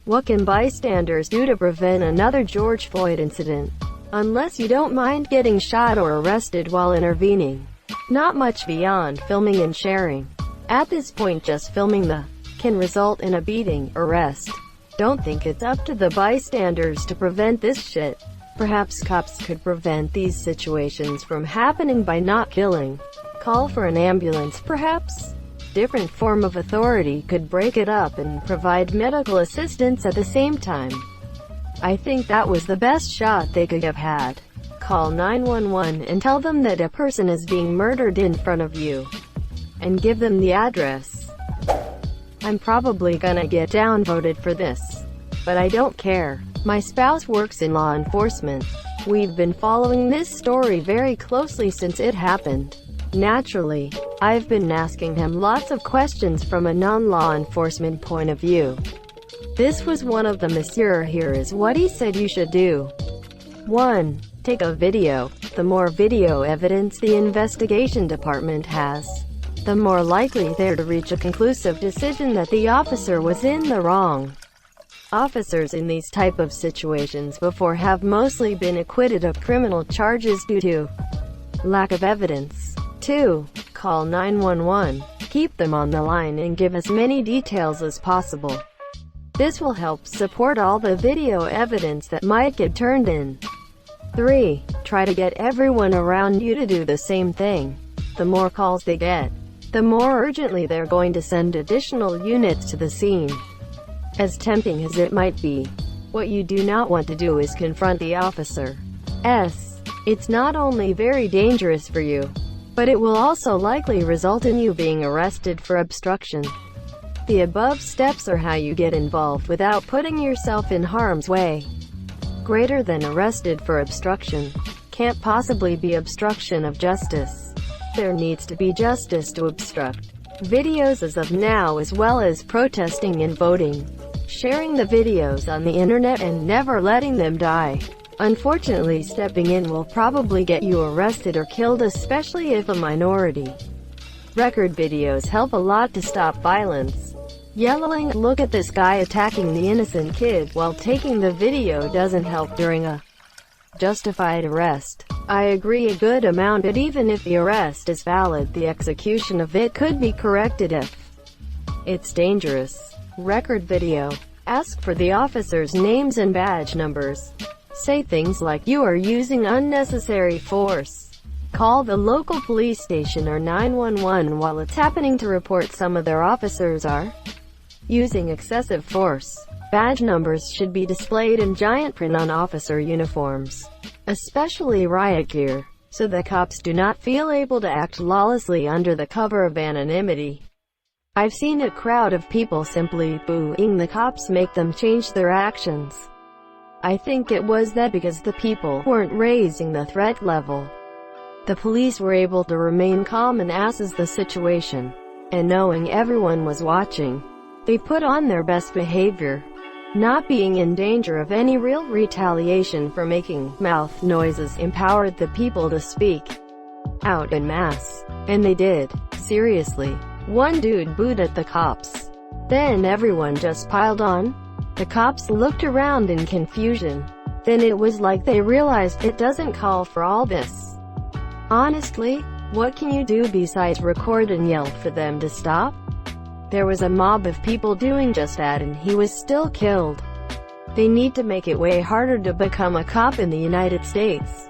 What can bystanders do to prevent another George Floyd incident? Unless you don't mind getting shot or arrested while intervening. Not much beyond filming and sharing. At this point, just filming can result in a beating, arrest. Don't think it's up to the bystanders to prevent this shit. Perhaps cops could prevent these situations from happening by not killing. Call for an ambulance, perhaps? Different form of authority could break it up and provide medical assistance at the same time. I think that was the best shot they could have had. Call 911 and tell them that a person is being murdered in front of you. And give them the address. I'm probably gonna get downvoted for this. But I don't care. My spouse works in law enforcement. We've been following this story very closely since it happened. Naturally, I've been asking him lots of questions from a non-law enforcement point of view. This was one of them. Monsieur, here is what he said you should do. 1. Take a video. The more video evidence the investigation department has, the more likely they're to reach a conclusive decision that the officer was in the wrong. Officers in these type of situations before have mostly been acquitted of criminal charges due to lack of evidence. 2. Call 911. Keep them on the line and give as many details as possible. This will help support all the video evidence that might get turned in. 3. Try to get everyone around you to do the same thing. The more calls they get, the more urgently they're going to send additional units to the scene. As tempting as it might be, what you do not want to do is confront the officer. It's not only very dangerous for you, but it will also likely result in you being arrested for obstruction. The above steps are how you get involved without putting yourself in harm's way. Greater than arrested for obstruction. Can't possibly be obstruction of justice. There needs to be justice to obstruct. Videos as of now, as well as protesting and voting. Sharing the videos on the internet and never letting them die. Unfortunately, stepping in will probably get you arrested or killed, especially if a minority. Record videos help a lot to stop violence. Yelling, "Look at this guy attacking the innocent kid," while taking the video doesn't help during a justified arrest. I agree a good amount, but even if the arrest is valid, the execution of it could be corrected if it's dangerous. Record video. Ask for the officers' names and badge numbers. Say things like, "You are using unnecessary force." Call the local police station or 911 while it's happening to report some of their officers are using excessive force. Badge numbers should be displayed in giant print on officer uniforms, especially riot gear, so the cops do not feel able to act lawlessly under the cover of anonymity. I've seen a crowd of people simply booing the cops make them change their actions. I think it was that because the people weren't raising the threat level, the police were able to remain calm and assess the situation. And knowing everyone was watching, they put on their best behavior, not being in danger of any real retaliation for making mouth noises. Empowered the people to speak out en masse. And they did. Seriously. One dude booed at the cops. Then everyone just piled on. The cops looked around in confusion. Then it was like they realized it doesn't call for all this. Honestly, what can you do besides record and yell for them to stop? There was a mob of people doing just that and he was still killed. They need to make it way harder to become a cop in the United States.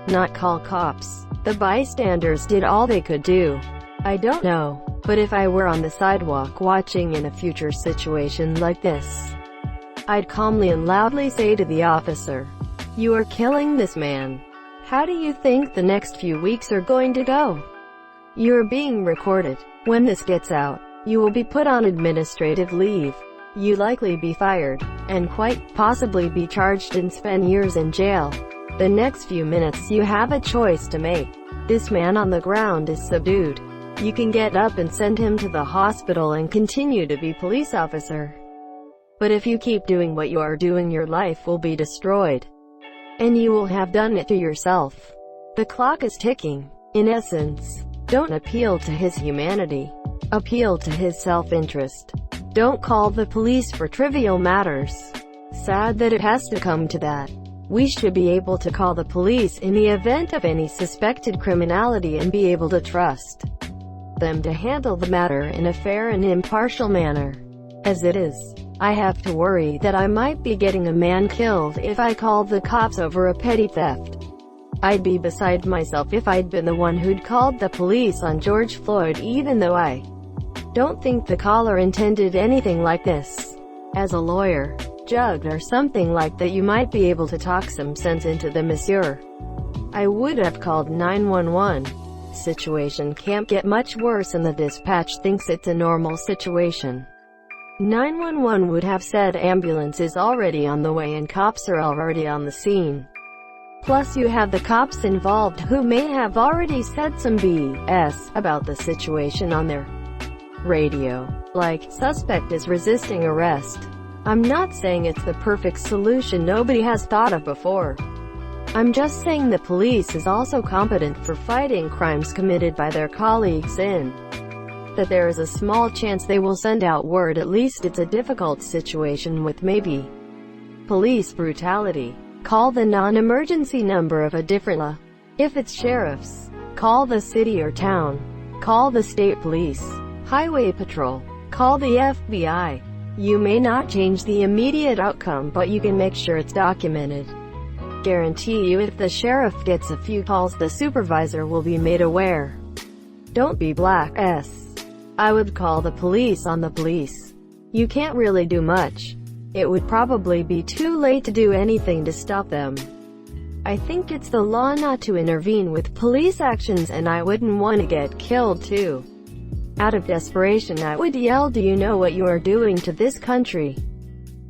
Not call cops. The bystanders did all they could do. I don't know, but if I were on the sidewalk watching in a future situation like this, I'd calmly and loudly say to the officer, "You are killing this man. How do you think the next few weeks are going to go? You're being recorded. When this gets out, you will be put on administrative leave. You likely be fired, and quite possibly be charged and spend years in jail. The next few minutes you have a choice to make. This man on the ground is subdued. You can get up and send him to the hospital and continue to be police officer. But if you keep doing what you are doing, your life will be destroyed. And you will have done it to yourself. The clock is ticking. In essence, don't appeal to his humanity. appeal to his self-interest. Don't call the police for trivial matters. Sad that it has to come to that. We should be able to call the police in the event of any suspected criminality and be able to trust them to handle the matter in a fair and impartial manner. As it is, I have to worry that I might be getting a man killed if I called the cops over a petty theft. I'd be beside myself if I'd been the one who'd called the police on George Floyd, even though I don't think the caller intended anything like this. As a lawyer, judge or something like that, you might be able to talk some sense into the monsieur. I would have called 911. Situation can't get much worse and the dispatch thinks it's a normal situation. 911 would have said ambulance is already on the way and cops are already on the scene. Plus you have the cops involved who may have already said some BS about the situation on their radio, like, suspect is resisting arrest. I'm not saying it's the perfect solution nobody has thought of before. I'm just saying the police is also competent for fighting crimes committed by their colleagues and that there is a small chance they will send out word. At least it's a difficult situation with maybe police brutality. Call the non-emergency number of a different law. If it's sheriffs, call the city or town. Call the state police, highway patrol. Call the FBI. You may not change the immediate outcome, but you can make sure it's documented. Guarantee you if the sheriff gets a few calls, the supervisor will be made aware. Don't be black S. I would call the police on the police. You can't really do much. It would probably be too late to do anything to stop them. I think it's the law not to intervene with police actions, and I wouldn't want to get killed too. Out of desperation I would yell, do you know what you are doing to this country?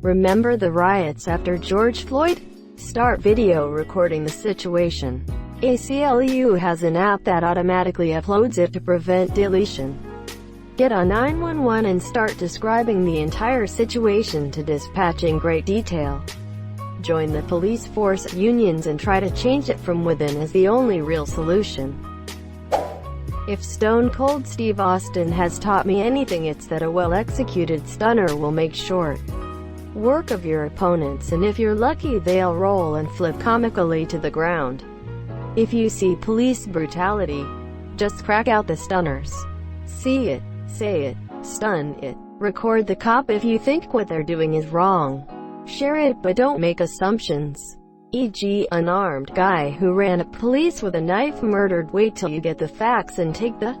Remember the riots after George Floyd? Start video recording the situation. ACLU has an app that automatically uploads it to prevent deletion. Get on 911 and start describing the entire situation to dispatch in great detail. Join the police force unions and try to change it from within as the only real solution. If Stone Cold Steve Austin has taught me anything, it's that a well-executed stunner will make short work of your opponents, and if you're lucky they'll roll and flip comically to the ground. If you see police brutality, just crack out the stunners. See it, say it, stun it. Record the cop if you think what they're doing is wrong. Share it, but don't make assumptions. E.g., unarmed guy who ran at police with a knife murdered. Wait till you get the facts and take the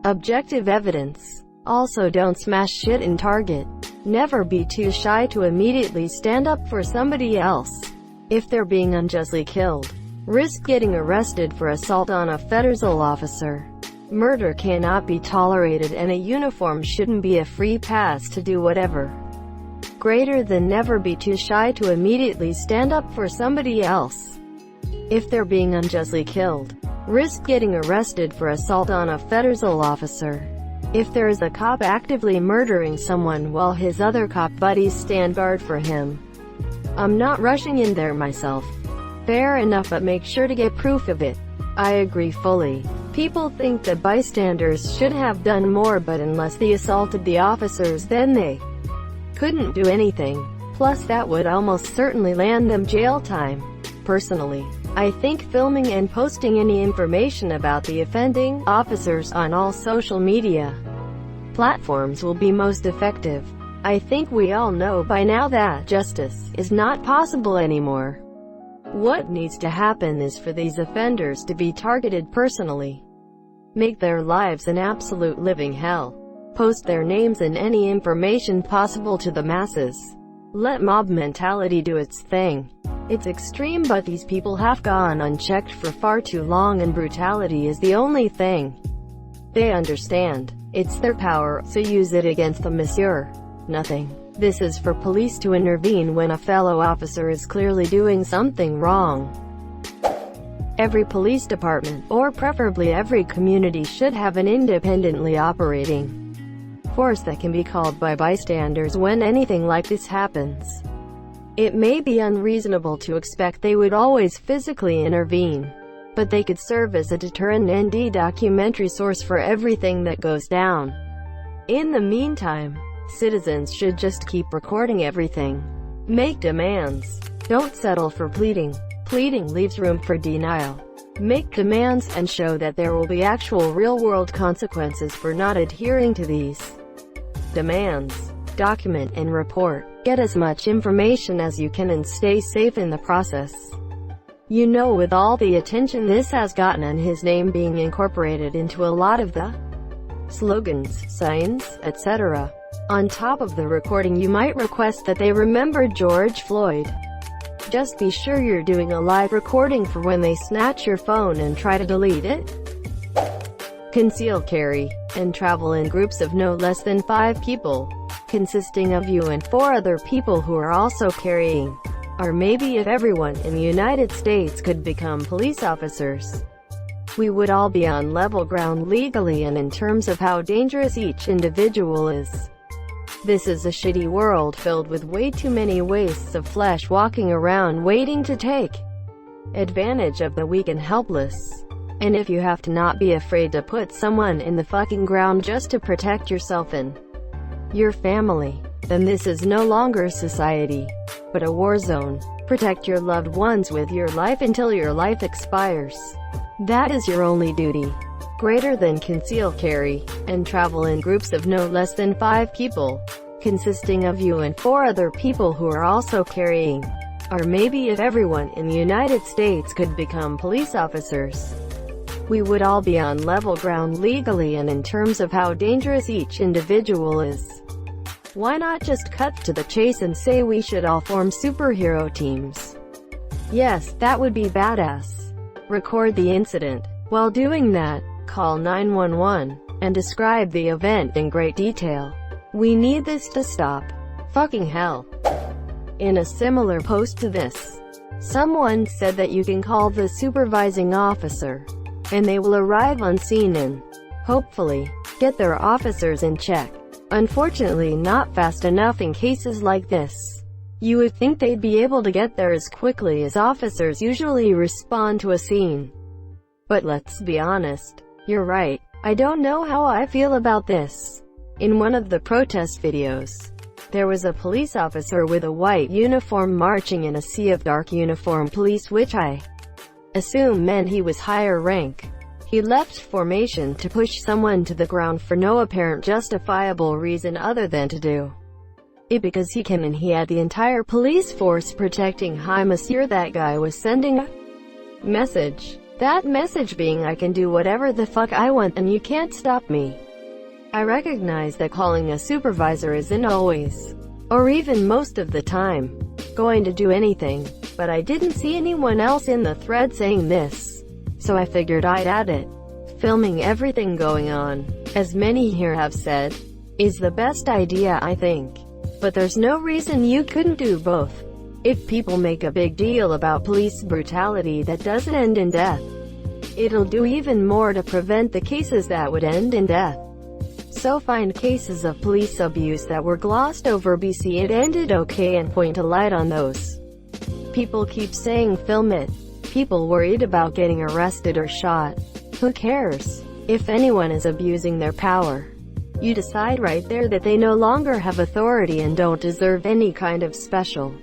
objective evidence. Also, don't smash shit in Target. Never be too shy to immediately stand up for somebody else if they're being unjustly killed. Risk getting arrested for assault on a federal officer. Murder cannot be tolerated, and a uniform shouldn't be a free pass to do whatever. Greater than never be too shy to immediately stand up for somebody else if they're being unjustly killed. Risk getting arrested for assault on a federal officer. If there is a cop actively murdering someone while his other cop buddies stand guard for him. I'm not rushing in there myself. Fair enough, but make sure to get proof of it. I agree fully. People think that bystanders should have done more, but unless they assaulted the officers, then they couldn't do anything. Plus that would almost certainly land them jail time. Personally, I think filming and posting any information about the offending officers on all social media platforms will be most effective. I think we all know by now that justice is not possible anymore. What needs to happen is for these offenders to be targeted personally. Make their lives an absolute living hell. Post their names and any information possible to the masses. Let mob mentality do its thing. It's extreme, but these people have gone unchecked for far too long, and brutality is the only thing they understand. It's their power, so use it against them, monsieur. Nothing. This is for police to intervene when a fellow officer is clearly doing something wrong. Every police department, or preferably every community, should have an independently operating force that can be called by bystanders when anything like this happens. It may be unreasonable to expect they would always physically intervene, but they could serve as a deterrent and documentary source for everything that goes down. In the meantime, citizens should just keep recording everything. Make demands. Don't settle for pleading. Pleading leaves room for denial. Make demands and show that there will be actual real-world consequences for not adhering to these demands. Document and report. Get as much information as you can and stay safe in the process. You know, with all the attention this has gotten and his name being incorporated into a lot of the slogans, signs, etc. On top of the recording, you might request that they remember George Floyd. Just be sure you're doing a live recording for when they snatch your phone and try to delete it. Conceal carry, and travel in groups of no less than 5 people, consisting of you and 4 other people who are also carrying. Or maybe if everyone in the United States could become police officers, we would all be on level ground legally and in terms of how dangerous each individual is. This is a shitty world filled with way too many wastes of flesh walking around waiting to take advantage of the weak and helpless. And if you have to not be afraid to put someone in the fucking ground just to protect yourself and your family, then this is no longer society, but a war zone. Protect your loved ones with your life until your life expires. That is your only duty. Greater than conceal carry, and travel in groups of no less than 5 people, consisting of you and 4 other people who are also carrying. Or maybe if everyone in the United States could become police officers, we would all be on level ground legally and in terms of how dangerous each individual is. Why not just cut to the chase and say we should all form superhero teams? Yes, that would be badass. Record the incident. While doing that, call 911 and describe the event in great detail. We need this to stop. Fucking hell. In a similar post to this, someone said that you can call the supervising officer, and they will arrive on scene and, hopefully, get their officers in check. Unfortunately, not fast enough in cases like this. You would think they'd be able to get there as quickly as officers usually respond to a scene. But let's be honest. You're right. I don't know how I feel about this. In one of the protest videos, there was a police officer with a white uniform marching in a sea of dark uniformed police, which I assume meant he was higher rank. He left formation to push someone to the ground for no apparent justifiable reason other than to do it because he can, and he had the entire police force protecting him. Monsieur, that guy was sending a message. That message being, I can do whatever the fuck I want and you can't stop me. I recognize that calling a supervisor isn't always, or even most of the time, going to do anything, but I didn't see anyone else in the thread saying this, so I figured I'd add it. Filming everything going on, as many here have said, is the best idea, I think. But there's no reason you couldn't do both. If people make a big deal about police brutality that doesn't end in death, it'll do even more to prevent the cases that would end in death. So find cases of police abuse that were glossed over, see it ended okay, and point a light on those. People keep saying film it. People worried about getting arrested or shot. Who cares? If anyone is abusing their power, you decide right there that they no longer have authority and don't deserve any kind of special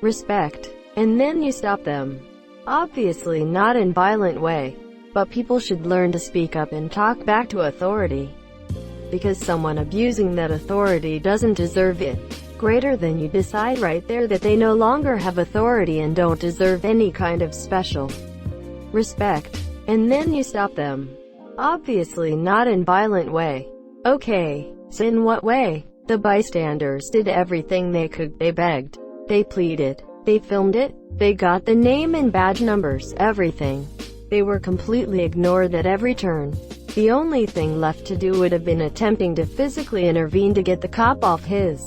respect, and then you stop them. Obviously not in violent way, but people should learn to speak up and talk back to authority, because someone abusing that authority doesn't deserve it. Greater than, you decide right there that they no longer have authority and don't deserve any kind of special respect, and then you stop them. Obviously not in violent way. Okay, so in what way? The bystanders did everything they could. They begged. They pleaded. They filmed it. They got the name and badge numbers, everything. They were completely ignored at every turn. The only thing left to do would have been attempting to physically intervene to get the cop off his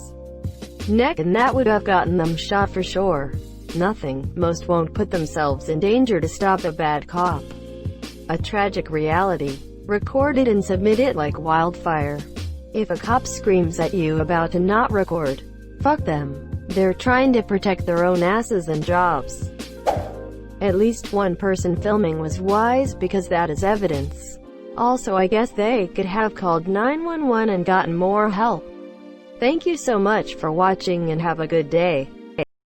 neck, and that would have gotten them shot for sure. Nothing. Most won't put themselves in danger to stop a bad cop. A tragic reality. Record it and submit it like wildfire. If a cop screams at you about to not record, fuck them. They're trying to protect their own asses and jobs. At least one person filming was wise, because that is evidence. Also, I guess they could have called 911 and gotten more help. Thank you so much for watching and have a good day.